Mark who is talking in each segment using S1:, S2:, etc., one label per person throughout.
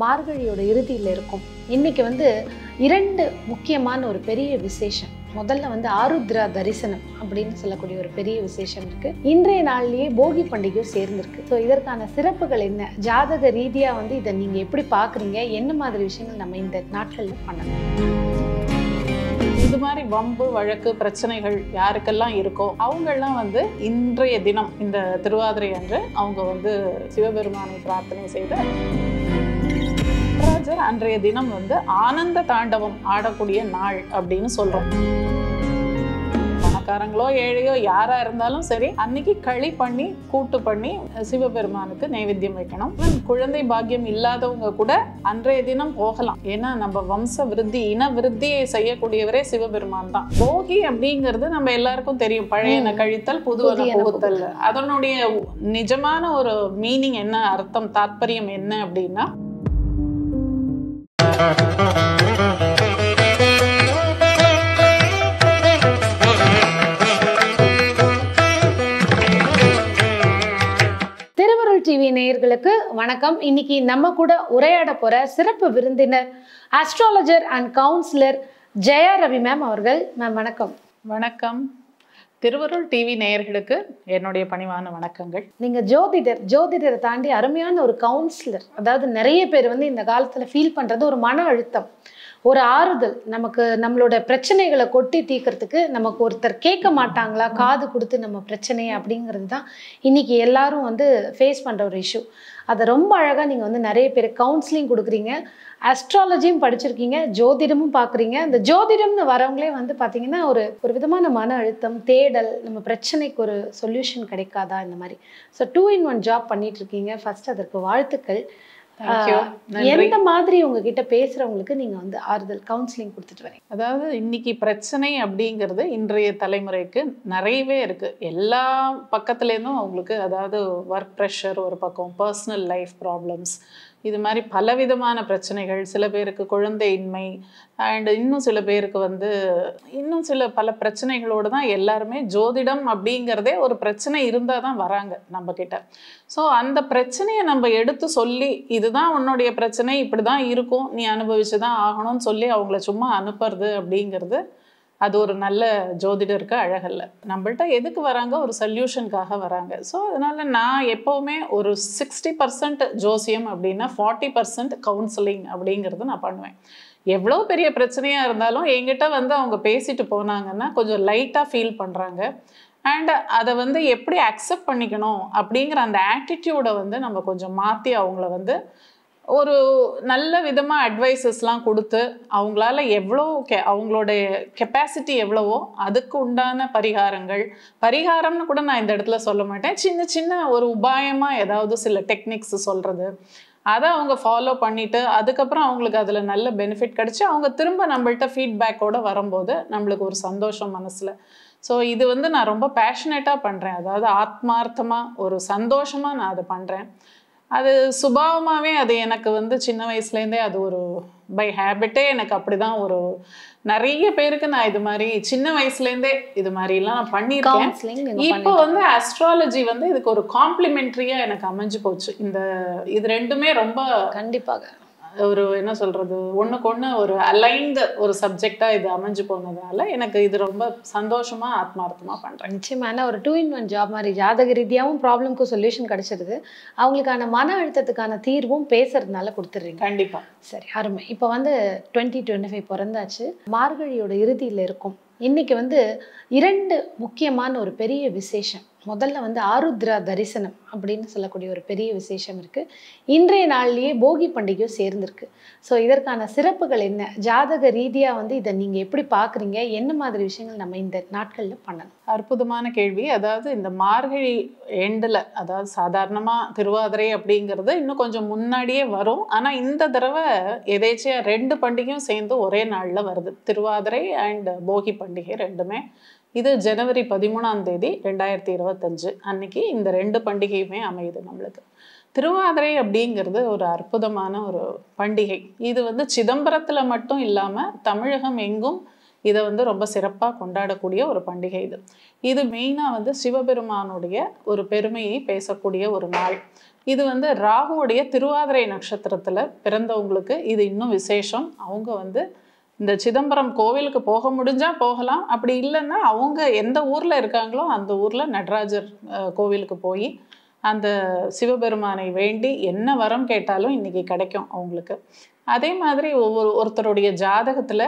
S1: மார்கழியோட இறுதியில் இருக்கும். இன்னைக்கு வந்து 2 முக்கியமான ஒரு பெரிய விசேஷம். முதல்ல வந்து ஆருத்ரா தரிசனம் அப்படின்னு சொல்லக்கூடிய ஒரு பெரிய விசேஷம் இருக்கு. இன்றைய நாள்லயே போகி பண்டிகையும் சேர்ந்திருக்கு. ஸோ இதற்கான சிறப்புகள் என்ன, ஜாதக ரீதியா வந்து இதை நீங்க எப்படி பாக்குறீங்க, என்ன மாதிரி விஷயங்கள் நம்ம இந்த நாட்கள்ல பண்ணணும்?
S2: இது மாதிரி வம்பு வழக்கு பிரச்சனைகள் யாருக்கெல்லாம் இருக்கோ அவங்கெல்லாம் வந்து இன்றைய தினம் இந்த திருவாதிரை அன்று அவங்க வந்து சிவபெருமானை பிரார்த்தனை செய்து நடராஜர் அன்றைய தினம் வந்து ஆனந்த தாண்டவம் ஆடக்கூடிய நாள் அப்படின்னு சொல்றோம். பணக்காரங்களோ ஏழையோ யாரா இருந்தாலும் சரி, அன்னைக்கு களி பண்ணி கூட்டு பண்ணி சிவபெருமானுக்கு நைவேத்தியம் வைக்கணும். குழந்தை பாக்கியம் இல்லாதவங்க கூட அன்றைய தினம் போகலாம். ஏன்னா நம்ம வம்ச விருத்தி இன விருத்தியை செய்யக்கூடியவரே சிவபெருமான் தான். போகி அப்படிங்கிறது நம்ம எல்லாருக்கும் தெரியும், பழையன கழித்தல் புதுவன புகுத்தல். அதனுடைய நிஜமான ஒரு மீனிங் என்ன, அர்த்தம் தாத்பரியம் என்ன அப்படின்னா,
S1: திருவருள் டிவி நேயர்களுக்கு வணக்கம். இன்னைக்கு நம்ம கூட உரையாட போற சிறப்பு விருந்தினர் astrologer and councillor Jaya Ravi ma'am அவர்கள். மேம் வணக்கம்.
S2: வணக்கம். திருவருள் டிவி நேயர்களுக்கு என்னுடைய பணிவான வணக்கங்கள்.
S1: நீங்க ஜோதிடரை தாண்டி அருமையான ஒரு கவுன்சிலர். அதாவது நிறைய பேர் வந்து இந்த காலத்துல ஃபீல் பண்றது ஒரு மன அழுத்தம், ஒரு ஆறுதல். நமக்கு நம்மளோட பிரச்சனைகளை கொட்டி தீர்க்கறதுக்கு நமக்கு ஒருத்தர் கேட்க மாட்டாங்களா, காது கொடுத்து நம்ம பிரச்சனையை, அப்படிங்கிறது தான் இன்னைக்கு எல்லாரும் வந்து ஃபேஸ் பண்ற ஒரு இஷ்யூ. அதை ரொம்ப அழகா நீங்க வந்து நிறைய பேர் கவுன்சிலிங் கொடுக்குறீங்க, அஸ்ட்ராலஜியும் படிச்சிருக்கீங்க, ஜோதிடமும் பார்க்குறீங்க. இந்த ஜோதிடம்னு வரவங்களே வந்து பார்த்தீங்கன்னா ஒரு விதமான மன அழுத்தம், தேடல், நம்ம பிரச்சனைக்கு ஒரு சொல்யூஷன் கிடைக்காதா, இந்த மாதிரி. ஸோ 2 in 1 ஜாப் பண்ணிட்டு இருக்கீங்க. ஃபர்ஸ்ட் அதற்கு வாழ்த்துக்கள். எந்த மாதிரி உங்ககிட்ட பேசுறவங்களுக்கு நீங்க வந்து ஆறுதல் கவுன்சிலிங் கொடுத்துட்டு வரீங்க?
S2: அதாவது இன்னைக்கு பிரச்சனை அப்படிங்கிறது இன்றைய தலைமுறைக்கு நிறையவே இருக்கு. எல்லா பக்கத்துலேருந்தும் அவங்களுக்கு, அதாவது ஒர்க் ப்ரெஷர் ஒரு பக்கம், பர்சனல் லைஃப் ப்ராப்ளம்ஸ், இது மாதிரி பலவிதமான பிரச்சனைகள். சில பேருக்கு குழந்தையின்மை, அண்ட் இன்னும் சில பேருக்கு வந்து இன்னும் சில பல பிரச்சனைகளோடு தான் எல்லாருமே ஜோதிடம் அப்படிங்கிறதே ஒரு பிரச்சனை இருந்தால் தான் வராங்க நம்ம கிட்ட. ஸோ அந்த பிரச்சனையை நம்ம எடுத்து சொல்லி, இதுதான் உன்னுடைய பிரச்சனை, இப்படி தான் இருக்கும், நீ அனுபவிச்சு தான் ஆகணும்னு சொல்லி அவங்கள சும்மா அனுப்புறது அப்படிங்கிறது அது ஒரு நல்ல ஜோதிடருக்கு அழகல்ல. நம்மள்ட்ட எதுக்கு வராங்க, ஒரு சொல்யூஷனுக்காக வராங்க. ஸோ அதனால நான் எப்போவுமே ஒரு 60% ஜோசியம் அப்படின்னா 40% கவுன்சிலிங் அப்படிங்கிறது நான் பண்ணுவேன். எவ்வளோ பெரிய பிரச்சனையாக இருந்தாலும் என்கிட்ட வந்து அவங்க பேசிட்டு போனாங்கன்னா கொஞ்சம் லைட்டாக ஃபீல் பண்ணுறாங்க. அண்ட் அதை வந்து எப்படி அக்செப்ட் பண்ணிக்கணும் அப்படிங்கிற அந்த ஆட்டிடியூடை வந்து நம்ம கொஞ்சம் மாற்றி அவங்கள வந்து ஒரு நல்ல விதமாக அட்வைசஸ்லாம் கொடுத்து அவங்களால எவ்வளோ அவங்களுடைய கெப்பாசிட்டி எவ்வளவோ அதுக்கு உண்டான பரிகாரம்னு கூட நான் இந்த இடத்துல சொல்ல மாட்டேன், சின்ன சின்ன ஒரு உபாயமாக ஏதாவது சில டெக்னிக்ஸ் சொல்கிறது, அதை அவங்க ஃபாலோ பண்ணிவிட்டு அதுக்கப்புறம் அவங்களுக்கு அதில் நல்ல பெனிஃபிட் கிடச்சி அவங்க திரும்ப நம்மள்ட்ட ஃபீட்பேக்கோடு வரும்போது நம்மளுக்கு ஒரு சந்தோஷம் மனசில். ஸோ இது வந்து நான் ரொம்ப பேஷனேட்டாக பண்ணுறேன். அதாவது ஆத்மார்த்தமாக ஒரு சந்தோஷமாக நான் அதை பண்ணுறேன். அது சுபாவமாகவே அது எனக்கு வந்து சின்ன வயசுலேருந்தே அது ஒரு பை ஹேபிட்டே எனக்கு அப்படி தான். ஒரு நிறைய பேருக்கு நான் இது மாதிரி சின்ன வயசுலேருந்தே இது மாதிரிலாம் நான் பண்ணியிருக்கேன். இப்போ வந்து அஸ்ட்ராலஜி வந்து இதுக்கு ஒரு காம்ப்ளிமெண்ட்ரியாக எனக்கு அமைஞ்சு போச்சு. இது ரெண்டுமே ரொம்ப கண்டிப்பாக ஒரு என்ன சொல்கிறது, ஒன்றுக்கு ஒன்று ஒரு அலைன்டு ஒரு சப்ஜெக்டாக இது அமைஞ்சு போனதுனால எனக்கு இது ரொம்ப சந்தோஷமாக ஆத்மார்த்தமாக பண்ணுறேன்.
S1: நிச்சயமான ஒரு 2 in 1 ஜாப் மாதிரி ஜாதக ரீதியாகவும் ப்ராப்ளம்க்கு சொல்யூஷன் கிடைச்சிருது, அவங்களுக்கான மன அழுத்தத்துக்கான தீர்வும் பேசுறதுனால கொடுத்துட்றீங்க.
S2: கண்டிப்பாக.
S1: சரி, அருமை. இப்போ வந்து 2025 பிறந்தாச்சு, மார்கழியோட இறுதியில் இருக்கும். இன்னைக்கு வந்து 2 முக்கியமான ஒரு பெரிய விசேஷம். முதல்ல வந்து ஆருத்ரா தரிசனம் அப்படின்னு சொல்லக்கூடிய ஒரு பெரிய விசேஷம் இருக்கு. இன்றைய நாள்லயே போகி பண்டிகையும் சேர்ந்திருக்கு. ஸோ இதற்கான சிறப்புகள் என்ன, ஜாதக ரீதியா வந்து இதை நீங்க எப்படி பாக்குறீங்க, என்ன மாதிரி விஷயங்கள் நம்ம இந்த நாட்கள்ல பண்ணணும்?
S2: அற்புதமான கேள்வி. அதாவது இந்த மார்கழி எண்டில், அதாவது சாதாரணமாக திருவாதிரை அப்படிங்கிறது இன்னும் கொஞ்சம் முன்னாடியே வரும். ஆனால் இந்த தடவை எதேச்சியா 2 பண்டிகையும் சேர்ந்து ஒரே நாளில் வருது. திருவாதிரை அண்ட் போகி பண்டிகை ரெண்டுமே. இது ஜனவரி 13ஆம் தேதி 2025 அன்னைக்கு இந்த 2 பண்டிகையுமே அமையுது நம்மளுக்கு. திருவாதிரை அப்படிங்கிறது ஒரு அற்புதமான ஒரு பண்டிகை. இது வந்து சிதம்பரத்தில் மட்டும் இல்லாமல் தமிழகம் எங்கும் இதை வந்து ரொம்ப சிறப்பாக கொண்டாடக்கூடிய ஒரு பண்டிகை இது. இது மெயினாக வந்து சிவபெருமானுடைய ஒரு பெருமையை பேசக்கூடிய ஒரு நாள். இது வந்து ராகுவுடைய திருவாதிரை நட்சத்திரத்தில் பிறந்தவங்களுக்கு இது இன்னும் விசேஷம். அவங்க வந்து இந்த சிதம்பரம் கோவிலுக்கு போக முடிஞ்சால் போகலாம், அப்படி இல்லைன்னா அவங்க எந்த ஊரில் இருக்காங்களோ அந்த ஊரில் நடராஜர் கோவிலுக்கு போய் அந்த சிவபெருமானை வேண்டி என்ன வரம் கேட்டாலும் இன்னைக்கு கிடைக்கும் அவங்களுக்கு. அதே மாதிரி ஒருத்தருடைய ஜாதகத்தில்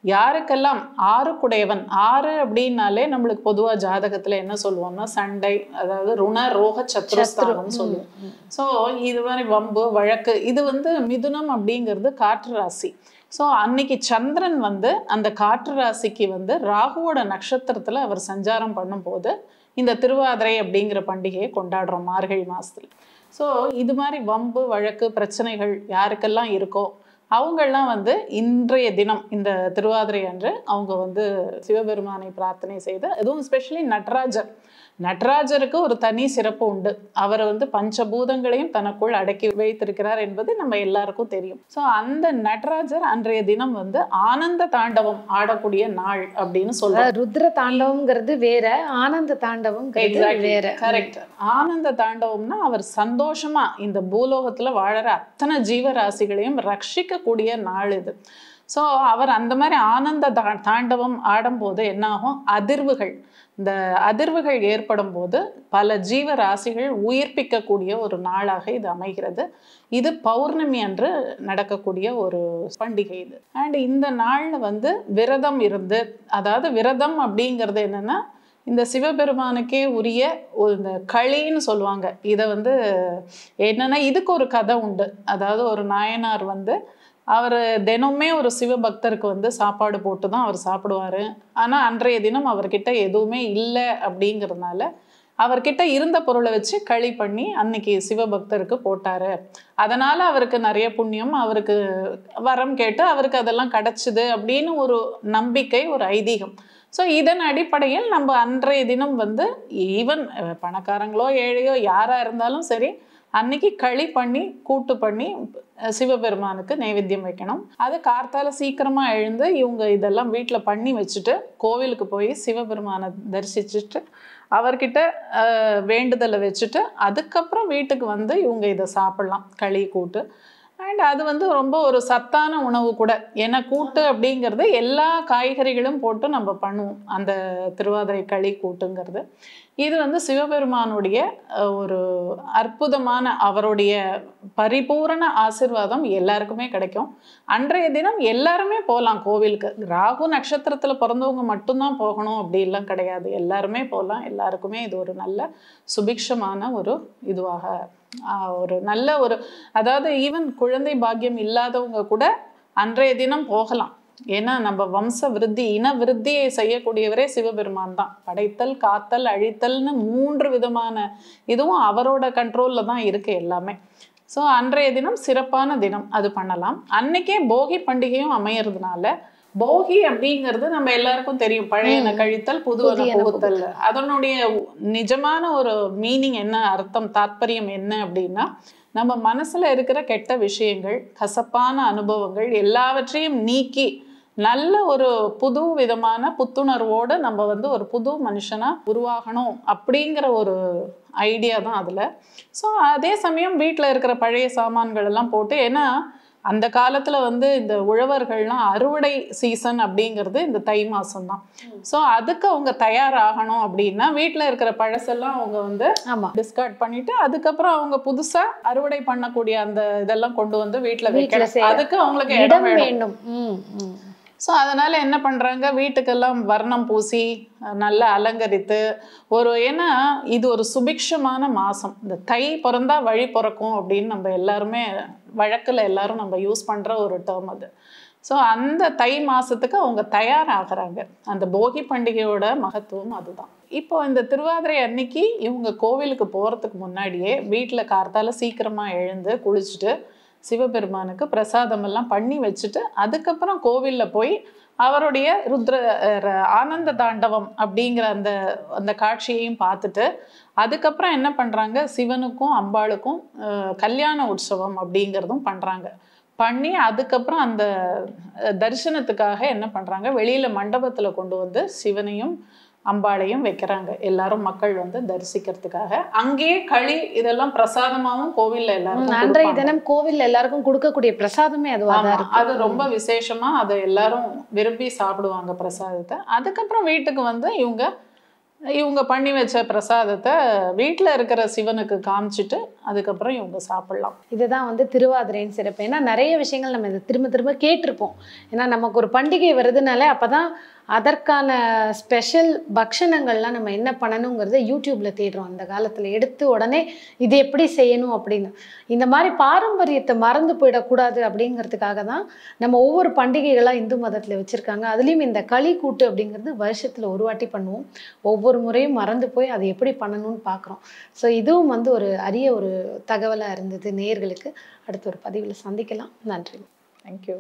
S2: யாருக்கெல்லாம் ஆறுக்குடையவன், ஆறு அப்படின்னாலே நம்மளுக்கு பொதுவாக ஜாதகத்தில் என்ன சொல்லுவோம்னா சண்டை, அதாவது ருண ரோக சத்ருஸ்தானம் சொல்லுவோம். ஸோ இது மாதிரி வம்பு வழக்கு, இது வந்து மிதுனம் அப்படிங்கிறது காற்று ராசி. ஸோ அன்னைக்கு சந்திரன் வந்து அந்த காற்று ராசிக்கு வந்து ராகுவோட நட்சத்திரத்தில் அவர் சஞ்சாரம் பண்ணும்போது இந்த திருவாதிரை அப்படிங்கிற பண்டிகையை கொண்டாடுறோம் மார்கழி மாதத்துல. ஸோ இது மாதிரி வம்பு வழக்கு பிரச்சனைகள் யாருக்கெல்லாம் இருக்கோ அவங்கெல்லாம் வந்து இன்றைய தினம் இந்த திருவாதிரை அன்று அவங்க வந்து சிவபெருமானை பிரார்த்தனை செய்து, அதுவும் ஸ்பெஷலி நடராஜருக்கு ஒரு தனி சிறப்பு உண்டு. அவர் வந்து பஞ்சபூதங்களையும் தனக்குள் அடக்கி வைத்திருக்கிறார் என்பது நம்ம எல்லாருக்கும் தெரியும். ஸோ அந்த நடராஜர் அன்றைய தினம் வந்து ஆனந்த தாண்டவம் ஆடக்கூடிய நாள் அப்படின்னு சொல்றாங்க.
S1: ருத்ர தாண்டவம்ங்கிறது வேற, ஆனந்த தாண்டவம் வேற.
S2: கரெக்ட். ஆனந்த தாண்டவம்னா அவர் சந்தோஷமா இந்த பூலோகத்துல வாழற அத்தனை ஜீவராசிகளையும் ரட்சிக்கக்கூடிய நாள் இது. ஸோ அவர் அந்த மாதிரி ஆனந்த தாண்டவம் ஆடும்போது என்ன ஆகும், அதிர்வுகள், இந்த அதிர்வுகள் ஏற்படும் போது பல ஜீவராசிகள் உயிர்ப்பிக்கக்கூடிய ஒரு நாளாக இது அமைகிறது. இது பௌர்ணமி அன்று நடக்கக்கூடிய ஒரு பண்டிகை இது. அண்ட் இந்த நாளில் வந்து விரதம் இருந்து, அதாவது விரதம் அப்படிங்கிறது என்னன்னா இந்த சிவபெருமானுக்கே உரிய இந்த களின்னு சொல்லுவாங்க. இதை வந்து என்னன்னா இதுக்கு ஒரு கதை உண்டு. அதாவது ஒரு நாயனார் வந்து அவர் தினமுமே ஒரு சிவபக்தருக்கு வந்து சாப்பாடு போட்டு தான் அவர் சாப்பிடுவார். ஆனால் அன்றைய தினம் அவர்கிட்ட எதுவுமே இல்லை அப்படிங்கிறதுனால அவர்கிட்ட இருந்த பொருளை வச்சு களி பண்ணி அன்னைக்கு சிவபக்தருக்கு போட்டார். அதனால் அவருக்கு நிறைய புண்ணியம், அவருக்கு வரம் கேட்டு அவருக்கு அதெல்லாம் கிடச்சிது அப்படின்னு ஒரு நம்பிக்கை, ஒரு ஐதீகம். ஸோ இதன் அடிப்படையில் நம்ம அன்றைய தினம் வந்து ஈவன் பணக்காரங்களோ ஏழையோ யாராக இருந்தாலும் சரி அன்னைக்கு களி பண்ணி கூட்டு பண்ணி சிவபெருமானுக்கு நைவேத்தியம் வைக்கணும். அது கார்த்தால சீக்கிரமா எழுந்து இவங்க இதெல்லாம் வீட்டில் பண்ணி வச்சுட்டு கோவிலுக்கு போய் சிவபெருமானை தரிசிச்சுட்டு அவர்கிட்ட வேண்டுதலை வச்சுட்டு அதுக்கப்புறம் வீட்டுக்கு வந்து இவங்க இதை சாப்பிடலாம், களி கூட்டு. அண்ட் அது வந்து ரொம்ப ஒரு சத்தான உணவு கூட. ஏன்னா கூட்டு அப்படிங்கிறது எல்லா காய்கறிகளும் போட்டு நம்ம பண்ணுவோம் அந்த திருவாதிரை களி கூட்டுங்கிறது. இது வந்து சிவபெருமானுடைய ஒரு அற்புதமான அவருடைய பரிபூரண ஆசீர்வாதம் எல்லாருக்குமே கிடைக்கும். அன்றைய தினம் எல்லாருமே போகலாம் கோவிலுக்கு. ராகு நட்சத்திரத்தில் பிறந்தவங்க மட்டும்தான் போகணும் அப்படிலாம் கிடையாது, எல்லாருமே போகலாம். எல்லாருக்குமே இது ஒரு நல்ல சுபிக்ஷமான ஒரு இதுவாக ஒரு நல்ல ஒரு, அதாவது ஈவன் குழந்தை பாக்கியம் இல்லாதவங்க கூட அன்றைய தினம் போகலாம். ஏன்னா நம்ம வம்ச விருத்தி, இன விருத்தியை செய்யக்கூடியவரே சிவபெருமான் தான். படைத்தல் காத்தல் அழித்தல்னு 3 விதமான இதுவும் அவரோட கண்ட்ரோல்ல தான் இருக்கு எல்லாமே. ஸோ அன்றைய தினம் சிறப்பான தினம், அது பண்ணலாம். அன்னைக்கே போகி பண்டிகையும் அமையறதுனால போகி அப்படிங்கிறது நம்ம எல்லாருக்கும் தெரியும், பழையன கழித்தல் புதுவன புகுத்தல். அதனுடைய நிஜமான ஒரு மீனிங் என்ன, அர்த்தம் தாத்பரியம் என்ன அப்படின்னா நம்ம மனசுல இருக்கிற கெட்ட விஷயங்கள், கசப்பான அனுபவங்கள் எல்லாவற்றையும் நீக்கி நல்ல ஒரு புது விதமான புத்துணர்வோடு நம்ம வந்து ஒரு புது மனுஷனா உருவாகணும் அப்படிங்கிற ஒரு ஐடியா தான் அதுல. ஸோ அதே சமயம் வீட்டில் இருக்கிற பழைய சாமான்கள் எல்லாம் போட்டு, ஏன்னா அந்த காலத்துல வந்து இந்த உழவர்கள்லாம் அறுவடை சீசன் அப்படிங்கிறது இந்த தை மாசம் தான். ஸோ அதுக்கு அவங்க தயாராகணும் அப்படின்னா வீட்டில் இருக்கிற பழசெல்லாம் அவங்க வந்து டிஸ்கார்ட் பண்ணிட்டு அதுக்கப்புறம் அவங்க புதுசா அறுவடை பண்ணக்கூடிய அந்த இதெல்லாம் கொண்டு வந்து வீட்டில் வைக்கலாம். அதுக்கு அவங்களுக்கு இடம் வேணும். ஸோ அதனால என்ன பண்றாங்க, வீட்டுக்கெல்லாம் வர்ணம் பூசி நல்லா அலங்கரித்து ஒரு, ஏன்னா இது ஒரு சுபிக்ஷமான மாசம். இந்த தை பிறந்தா வழி பிறக்கும் அப்படின்னு நம்ம எல்லாருமே வழக்கில் எல்லாரும் நம்ம யூஸ் பண்ற ஒரு டேர்ம் அது. ஸோ அந்த தை மாசத்துக்கு அவங்க தயாராகிறாங்க. அந்த போகி பண்டிகையோட மகத்துவம் அதுதான். இப்போ இந்த திருவாதிரை அன்னைக்கு இவங்க கோவிலுக்கு போறதுக்கு முன்னாடியே வீட்டில் கார்த்தால சீக்கிரமா எழுந்து குளிச்சுட்டு சிவபெருமானுக்கு பிரசாதம் எல்லாம் பண்ணி வச்சுட்டு அதுக்கப்புறம் கோவிலில் போய் அவருடைய ஆனந்த தாண்டவம் அப்படிங்கிற அந்த காட்சியையும் பார்த்துட்டு அதுக்கப்புறம் என்ன பண்ணுறாங்க, சிவனுக்கும் அம்பாளுக்கும் கல்யாண உற்சவம் அப்படிங்கிறதும் பண்ணுறாங்க. பண்ணி அதுக்கப்புறம் அந்த தரிசனத்துக்காக என்ன பண்ணுறாங்க, வெளியில் மண்டபத்தில் கொண்டு வந்து சிவனையும் அம்பாளையும் வைக்கிறாங்க. எல்லாரும் மக்கள் வந்து தரிசிக்கிறதுக்காக. அங்கேயே களி இதெல்லாம் பிரசாதமாகவும் கோவிலில் எல்லாருக்கும்
S1: அன்றைய தினம் கோவில் எல்லாருக்கும் கொடுக்கக்கூடிய பிரசாதமே அதுவாக இருக்கு.
S2: அது ரொம்ப விசேஷமா அதை எல்லாரும் விரும்பி சாப்பிடுவாங்க பிரசாதத்தை. அதுக்கப்புறம் வீட்டுக்கு வந்து இவங்க பண்ணி வச்ச பிரசாதத்தை வீட்டில் இருக்கிற சிவனுக்கு காமிச்சிட்டு அதுக்கப்புறம் இவங்க சாப்பிடலாம்.
S1: இதுதான் வந்து திருவாதிரையின் சிறப்பு. ஏன்னா நிறைய விஷயங்கள் நம்ம இதை திரும்ப திரும்ப கேட்டிருப்போம். ஏன்னா நமக்கு ஒரு பண்டிகை வருதுனாலே அப்போதான் அதற்கான ஸ்பெஷல் பக்ஷணங்கள்லாம் நம்ம என்ன பண்ணணுங்கிறத யூடியூப்பில் தேடுறோம். அந்த காலத்தில் எடுத்து உடனே இது எப்படி செய்யணும் அப்படின்னு. இந்த மாதிரி பாரம்பரியத்தை மறந்து போயிடக்கூடாது அப்படிங்கிறதுக்காக தான் நம்ம ஒவ்வொரு பண்டிகைகளாக இந்து மதத்தில் வச்சுருக்காங்க. அதுலேயும் இந்த களி கூட்டு அப்படிங்கிறது வருஷத்தில் ஒரு வாட்டி பண்ணுவோம். ஒவ்வொரு முறையும் மறந்து போய் அதை எப்படி பண்ணணும்னு பார்க்குறோம். ஸோ இதுவும் வந்து ஒரு அரிய ஒரு தகவலாக இருந்தது நேயர்களுக்கு. அடுத்த ஒரு பதிவில் சந்திக்கலாம். நன்றி.
S2: தேங்க்யூ.